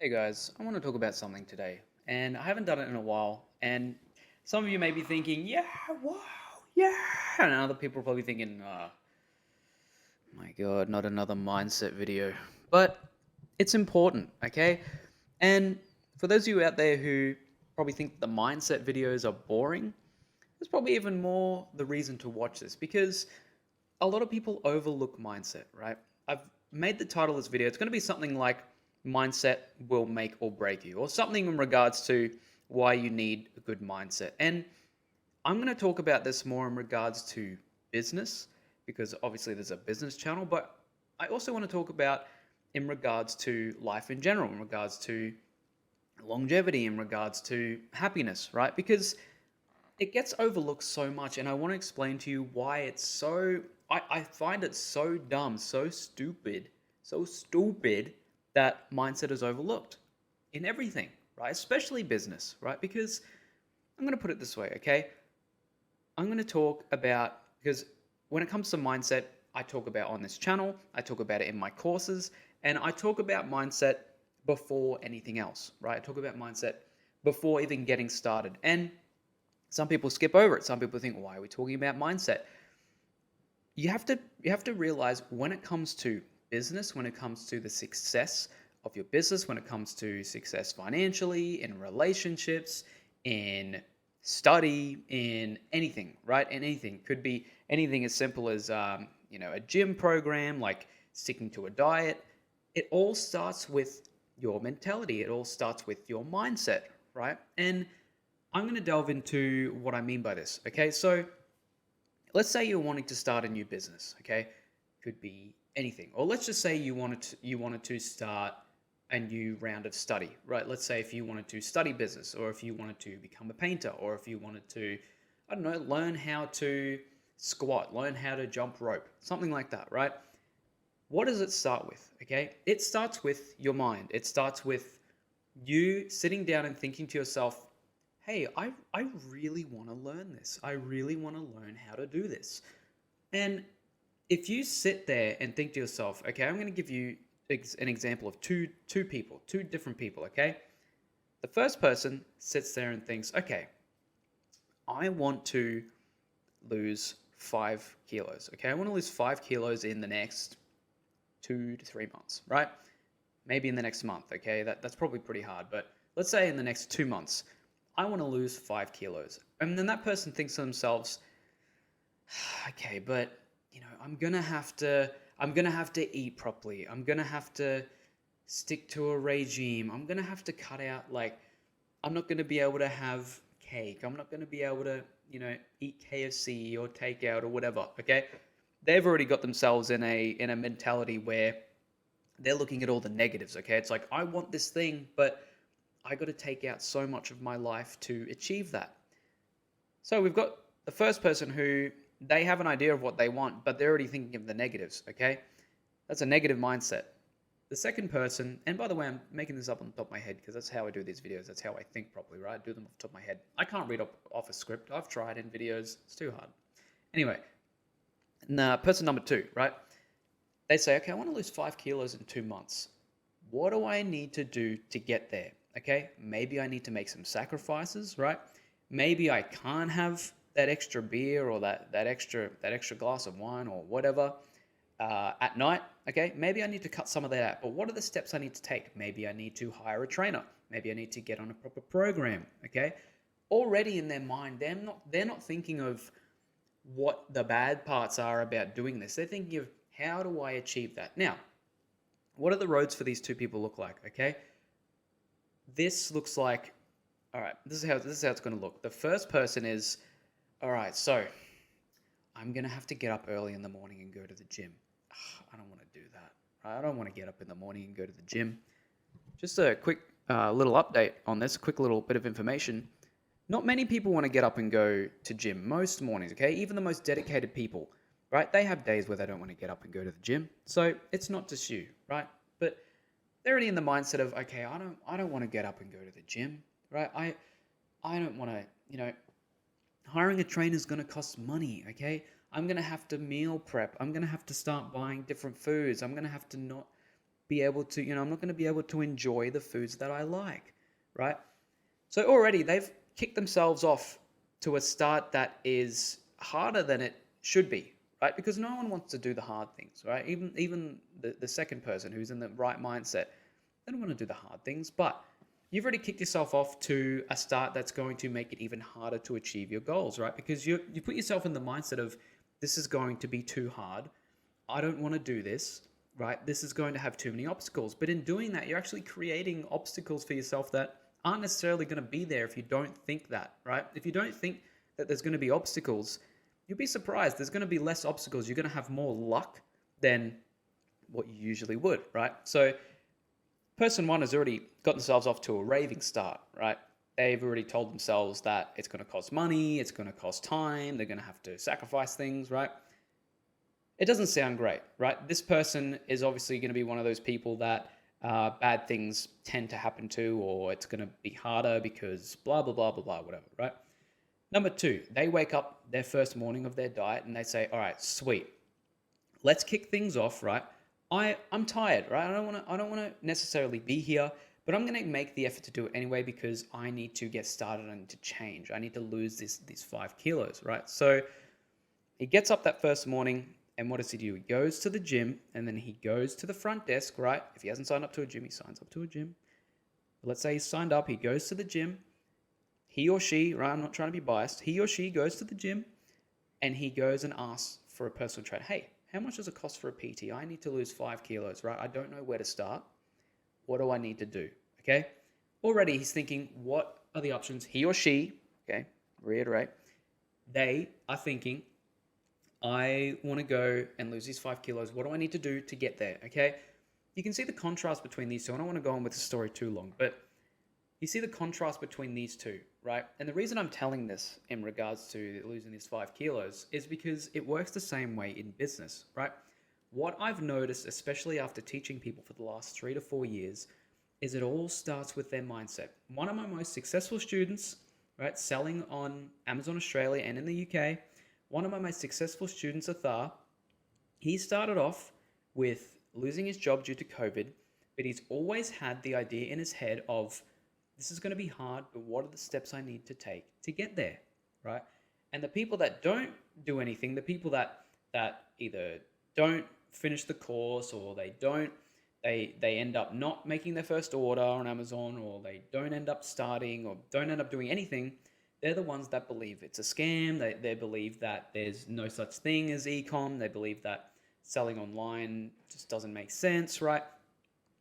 Hey guys, I want to talk about something today, and I haven't done it in a while. And some of you may be thinking, "Yeah, wow, yeah," and other people are probably thinking, my God, not another mindset video." But it's important, okay? And for those of you out there who probably think the mindset videos are boring, there's probably even more the reason to watch this because a lot of people overlook mindset, right? I've made the title of this video. It's going to be something like mindset will make or break you, or something in regards to why you need a good mindset. And I'm going to talk about this more in regards to business, because obviously there's a business channel, but I also want to talk about in regards to life in general, in regards to longevity, in regards to happiness, right? Because it gets overlooked so much, and I want to explain to you why it's so. I find it so dumb, so stupid that mindset is overlooked in everything, right? Especially business, right? Because I'm going to put it this way, okay? I'm going to talk about, because when it comes to mindset, I talk about on this channel, I talk about it in my courses, and I talk about mindset before anything else, right? I talk about mindset before even getting started. And some people skip over it. Some people think, why are we talking about mindset? You have to realize when it comes to business, when it comes to the success of your business, when it comes to success financially, in relationships, in study, in anything, right? And anything could be anything as simple as a gym program, like sticking to a diet. It all starts with your mentality. It all starts with your mindset, right? And I'm going to delve into what I mean by this. Okay, so let's say you're wanting to start a new business. Okay, could be anything, or let's just say you wanted to start a new round of study. Right? Let's say if you wanted to study business, or if you wanted to become a painter, or if you wanted to, I don't know, learn how to squat, learn how to jump rope, something like that. Right? What does it start with? Okay, it starts with your mind. It starts with you sitting down and thinking to yourself, hey, I really want to learn this. I really want to learn how to do this. And if you sit there and think to yourself, okay, I'm going to give you an example of two people, two different people, okay? The first person sits there and thinks, okay, I want to lose 5 kilos, okay? I want to lose 5 kilos in the next 2 to 3 months, right? Maybe in the next month, okay? That's probably pretty hard, but let's say in the next 2 months, I want to lose 5 kilos. And then that person thinks to themselves, okay, but I'm gonna have to eat properly. I'm gonna have to stick to a regime. I'm gonna have to cut out, like, I'm not gonna be able to have cake. I'm not gonna be able to, eat KFC or takeout or whatever. Okay? They've already got themselves in a mentality where they're looking at all the negatives. Okay? It's like, I want this thing, but I got to take out so much of my life to achieve that. So we've got the first person who they have an idea of what they want, but they're already thinking of the negatives, okay? That's a negative mindset. The second person, and by the way, I'm making this up on the top of my head because that's how I do these videos. That's how I think properly, right? I do them off the top of my head. I can't read off a script. I've tried in videos. It's too hard. Anyway, person number two, right? They say, okay, I want to lose 5 kilos in 2 months. What do I need to do to get there? Okay, maybe I need to make some sacrifices, right? Maybe I can't have that extra beer or that extra glass of wine or whatever at night. Okay, maybe I need to cut some of that out. But what are the steps I need to take? Maybe I need to hire a trainer. Maybe I need to get on a proper program. Okay, already in their mind, they're not thinking of what the bad parts are about doing this. They're thinking of how do I achieve that. Now, what do the roads for these two people look like? Okay, this looks like, all right, this is how it's going to look. The first person is, all right, so I'm going to have to get up early in the morning and go to the gym. I don't want to do that. Right? I don't want to get up in the morning and go to the gym. Just a quick little update on this, a quick little bit of information. Not many people want to get up and go to gym most mornings, okay? Even the most dedicated people, right? They have days where they don't want to get up and go to the gym. So it's not just you, right? But they're already in the mindset of, okay, I don't want to get up and go to the gym, right? I don't want to, hiring a trainer is going to cost money, okay? I'm going to have to meal prep. I'm going to have to start buying different foods. I'm going to have to not be able to, I'm not going to be able to enjoy the foods that I like, right? So already they've kicked themselves off to a start that is harder than it should be, right? Because no one wants to do the hard things, right? Even the second person who's in the right mindset, they don't want to do the hard things, but you've already kicked yourself off to a start that's going to make it even harder to achieve your goals, right? Because you put yourself in the mindset of this is going to be too hard. I don't want to do this, right? This is going to have too many obstacles. But in doing that, you're actually creating obstacles for yourself that aren't necessarily going to be there if you don't think that, right? If you don't think that there's going to be obstacles, you'll be surprised. There's going to be less obstacles. You're going to have more luck than what you usually would, right? So person one has already got themselves off to a raving start, right? They've already told themselves that it's going to cost money, it's going to cost time, they're going to have to sacrifice things, right? It doesn't sound great, right? This person is obviously going to be one of those people that bad things tend to happen to, or it's going to be harder because blah, blah, blah, blah, blah, whatever, right? Number two, they wake up their first morning of their diet and they say, all right, sweet. Let's kick things off, right? I'm tired, right? I don't want to necessarily be here, but I'm going to make the effort to do it anyway because I need to get started. I need to change. I need to lose these 5 kilos, right? So he gets up that first morning, and what does he do? He goes to the gym, and then he goes to the front desk, right? If he hasn't signed up to a gym, he signs up to a gym. Let's say he's signed up. He goes to the gym. He or she, right? I'm not trying to be biased. He or she goes to the gym, and he goes and asks for a personal trainer. Hey, how much does it cost for a PT? I need to lose 5 kilos, right? I don't know where to start. What do I need to do? Okay. Already he's thinking, what are the options? He or she, okay, reiterate, they are thinking, I want to go and lose these 5 kilos. What do I need to do to get there? Okay. You can see the contrast between these two. I don't want to go on with the story too long, but you see the contrast between these two, right? And the reason I'm telling this in regards to losing these 5 kilos is because it works the same way in business, right? What I've noticed, especially after teaching people for the last 3 to 4 years, is it all starts with their mindset. One of my most successful students, right, selling on Amazon Australia and in the UK, one of my most successful students, Athar, he started off with losing his job due to COVID, but he's always had the idea in his head of, this is going to be hard, but what are the steps I need to take to get there, right? And the people that don't do anything, the people that either don't finish the course or they end up not making their first order on Amazon, or they don't end up starting or don't end up doing anything, they're the ones that believe it's a scam. They believe that there's no such thing as e-com. They believe that selling online just doesn't make sense, right?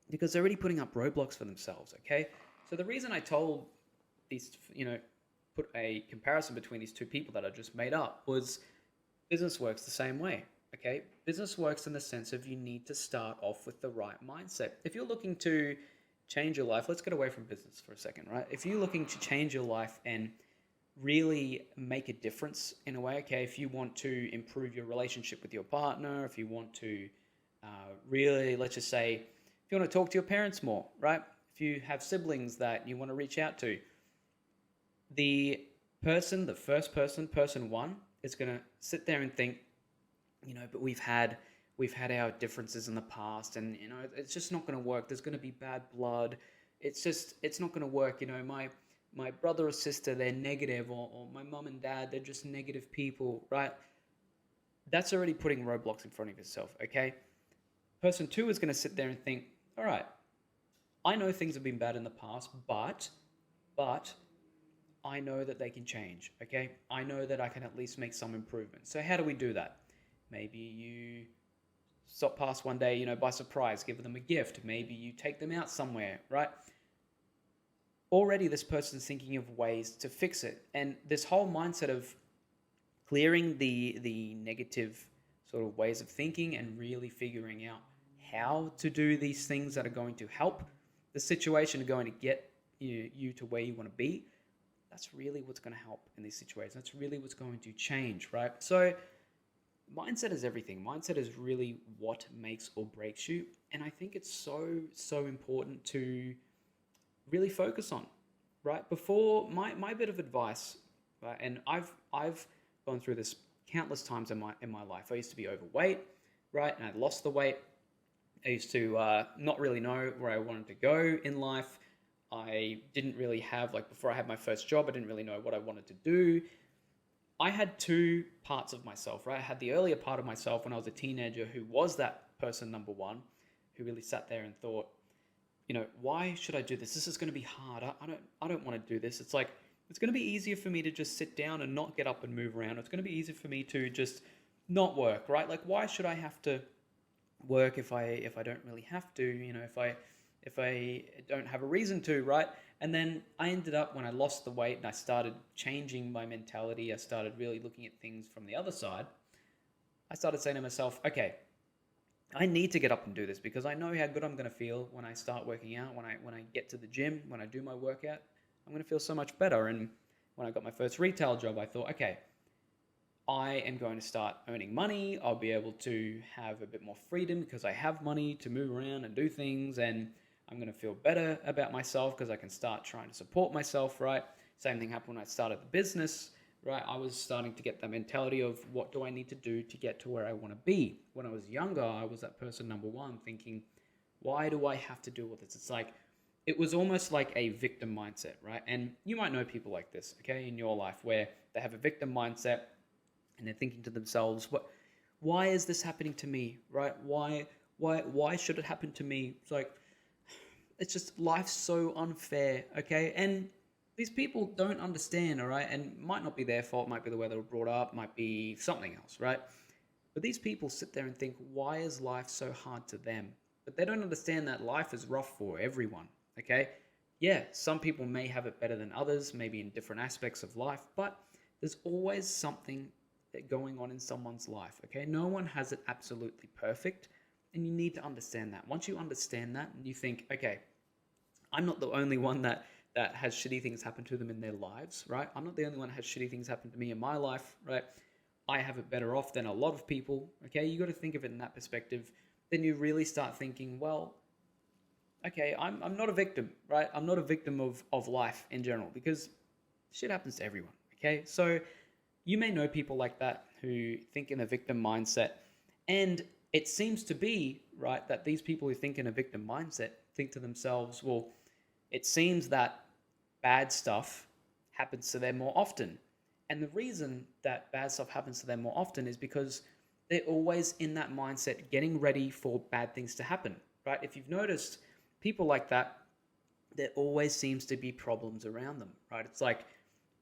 Because they're already putting up roadblocks for themselves, okay? So the reason I told these, put a comparison between these two people that I just made up was business works the same way, okay? Business works in the sense of you need to start off with the right mindset. If you're looking to change your life, let's get away from business for a second, right? If you're looking to change your life and really make a difference in a way, okay, if you want to improve your relationship with your partner, if you want to really, let's just say, if you want to talk to your parents more, right? If you have siblings that you want to reach out to, the first person one, is going to sit there and think, but we've had our differences in the past, and it's just not going to work. There's going to be bad blood. It's not going to work. My brother or sister, they're negative, or my mum and dad, they're just negative people, right? That's already putting roadblocks in front of yourself, okay? Person two is going to sit there and think, all right, I know things have been bad in the past, but I know that they can change, okay? I know that I can at least make some improvements. So how do we do that? Maybe you stop past one day, by surprise, give them a gift. Maybe you take them out somewhere, right? Already this person's thinking of ways to fix it. And this whole mindset of clearing the negative sort of ways of thinking and really figuring out how to do these things that are going to help the situation, going to get you to where you want to be, that's really what's going to help in these situations. That's really what's going to change, right? So mindset is everything. Mindset is really what makes or breaks you. And I think it's so important to really focus on, right? Before my bit of advice, right? And I've gone through this countless times in my life. I used to be overweight, right? And I lost the weight. I used to not really know where I wanted to go in life. I didn't really have, like, before I had my first job, I didn't really know what I wanted to do. I had two parts of myself, right? I had the earlier part of myself when I was a teenager who was that person number one, who really sat there and thought, why should I do this? This is going to be hard. I don't want to do this. It's like, it's going to be easier for me to just sit down and not get up and move around. It's going to be easier for me to just not work, right? Like, why should I have to work if I don't really have to, if I don't have a reason to, right? And then I ended up, when I lost the weight and I started changing my mentality, I started really looking at things from the other side. I started saying to myself, okay, I need to get up and do this because I know how good I'm going to feel when I start working out, when I get to the gym, when I do my workout, I'm going to feel so much better. And when I got my first retail job, I thought, okay, I am going to start earning money. I'll be able to have a bit more freedom because I have money to move around and do things, and I'm going to feel better about myself because I can start trying to support myself, right? Same thing happened when I started the business, right? I was starting to get the mentality of what do I need to do to get to where I want to be. When I was younger, I was that person number one thinking, why do I have to do all this? It's like, it was almost like a victim mindset, right? And you might know people like this, okay, in your life where they have a victim mindset and they're thinking to themselves, why is this happening to me, right? Why should it happen to me? It's like, it's just, life's so unfair, okay? And these people don't understand, all right? And might not be their fault, might be the way they were brought up, might be something else, right? But these people sit there and think, why is life so hard to them? But they don't understand that life is rough for everyone, okay? Yeah, some people may have it better than others, maybe in different aspects of life, but there's always something going on in someone's life, okay? No one has it absolutely perfect, and you need to understand that. Once you understand that, you think, okay, I'm not the only one that has shitty things happen to them in their lives, right? I'm not the only one that has shitty things happen to me in my life, right? I have it better off than a lot of people, okay? You got to think of it in that perspective. Then you really start thinking, well, okay, I'm not a victim, right? I'm not a victim of life in general because shit happens to everyone, okay? So you may know people like that who think in a victim mindset, and it seems to be, right, that these people who think in a victim mindset think to themselves, well, it seems that bad stuff happens to them more often. And the reason that bad stuff happens to them more often is because they're always in that mindset getting ready for bad things to happen, right? If you've noticed, people like that, there always seems to be problems around them, right? It's like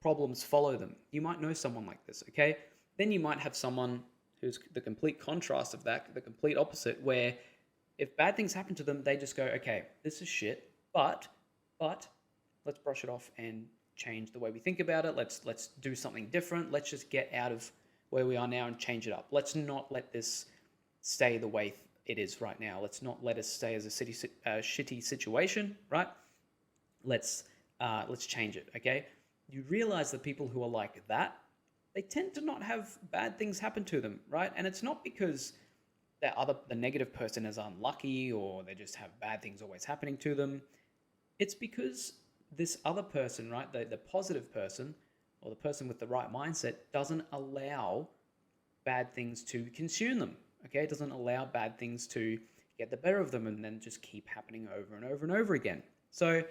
problems follow them. You might know someone like this, okay? Then you might have someone who's the complete contrast of that, the complete opposite, where if bad things happen to them, they just go, okay, this is shit, but let's brush it off and change the way we think about it. Let's do something different. Let's just get out of where we are now and change it up. Let's not let this stay the way it is right now. Let's not let it stay as a shitty situation, right? Let's change it, okay? You realize that people who are like that, they tend to not have bad things happen to them, right? And it's not because the negative person is unlucky or they just have bad things always happening to them. It's because this other person, right, the positive person or the person with the right mindset doesn't allow bad things to consume them, okay? It doesn't allow bad things to get the better of them and then just keep happening over and over and over again. So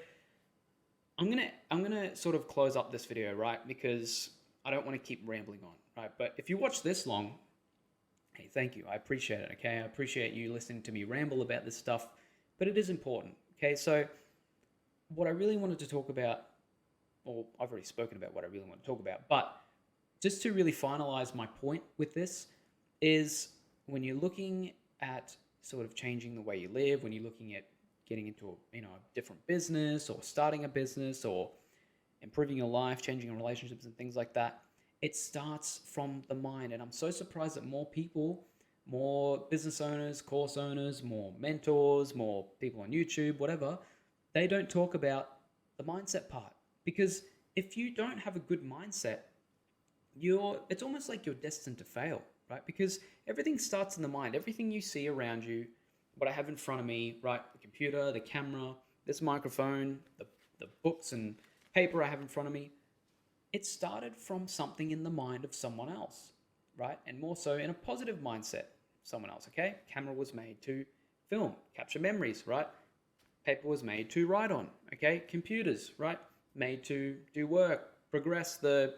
I'm gonna sort of close up this video, right? Because I don't want to keep rambling on, right? But if you watch this long, hey, thank you. I appreciate it, okay? I appreciate you listening to me ramble about this stuff, but it is important, okay? So what I really wanted to talk about, or I've already spoken about what I really want to talk about, but just to really finalize my point with this is when you're looking at sort of changing the way you live, when you're looking at getting into a different business or starting a business or improving your life, changing your relationships and things like that, it starts from the mind. And I'm so surprised that more people, more business owners, course owners, more mentors, more people on YouTube, whatever, they don't talk about the mindset part. Because if you don't have a good mindset, it's almost like you're destined to fail, right? Because everything starts in the mind. Everything you see around you, what I have in front of me, right? The computer, the camera, this microphone, the books and paper I have in front of me, it started from something in the mind of someone else, right? And more so in a positive mindset, someone else, okay? Camera was made to Film, capture memories, right? Paper was made to write on, okay? Computers, right? Made to do work, progress the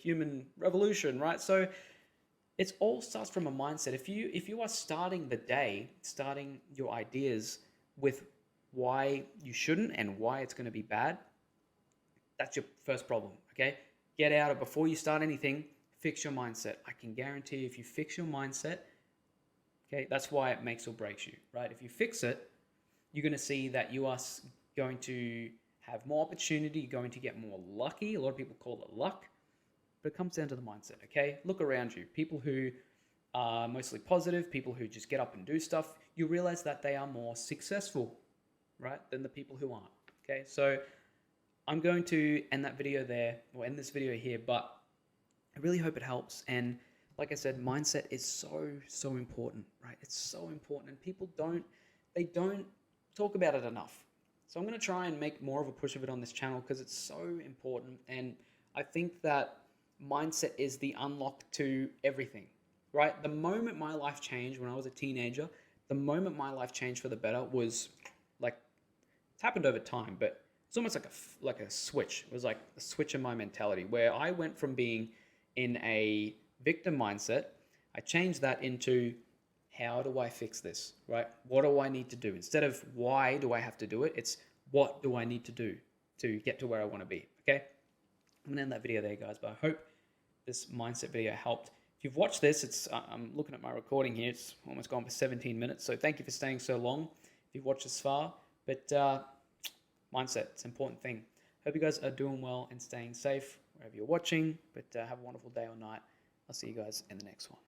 human revolution, right? So it's all starts from a mindset. If you are starting the day, starting your ideas with why you shouldn't and why it's going to be bad, that's your first problem, okay? Get out of before you start anything, fix your mindset. I can guarantee you if you fix your mindset, okay, that's why it makes or breaks you, right? If you fix it, you're going to see that you are going to have more opportunity, you're going to get more lucky. A lot of people call it luck, but it comes down to the mindset, okay? Look around you. People who are mostly positive, people who just get up and do stuff, you realize that they are more successful, right, than the people who aren't, okay? So I'm going to end that video there, or end this video here, but I really hope it helps. And like I said, mindset is so important, right? It's so important, and people don't talk about it enough. So I'm going to try and make more of a push of it on this channel because it's so important. And I think that mindset is the unlock to everything, right? The moment my life changed when I was a teenager, the moment my life changed for the better was like, it's happened over time, but it's almost like a switch. It was like a switch in my mentality where I went from being in a victim mindset, I changed that into how do I fix this, right? What do I need to do? Instead of why do I have to do it, it's what do I need to do to get to where I want to be, okay? I'm gonna end that video there, guys, but I hope this mindset video helped. If you've watched this, I'm looking at my recording here, it's almost gone for 17 minutes, so thank you for staying so long if you've watched this far. But mindset, it's an important thing. Hope you guys are doing well and staying safe wherever you're watching, but have a wonderful day or night. I'll see you guys in the next one.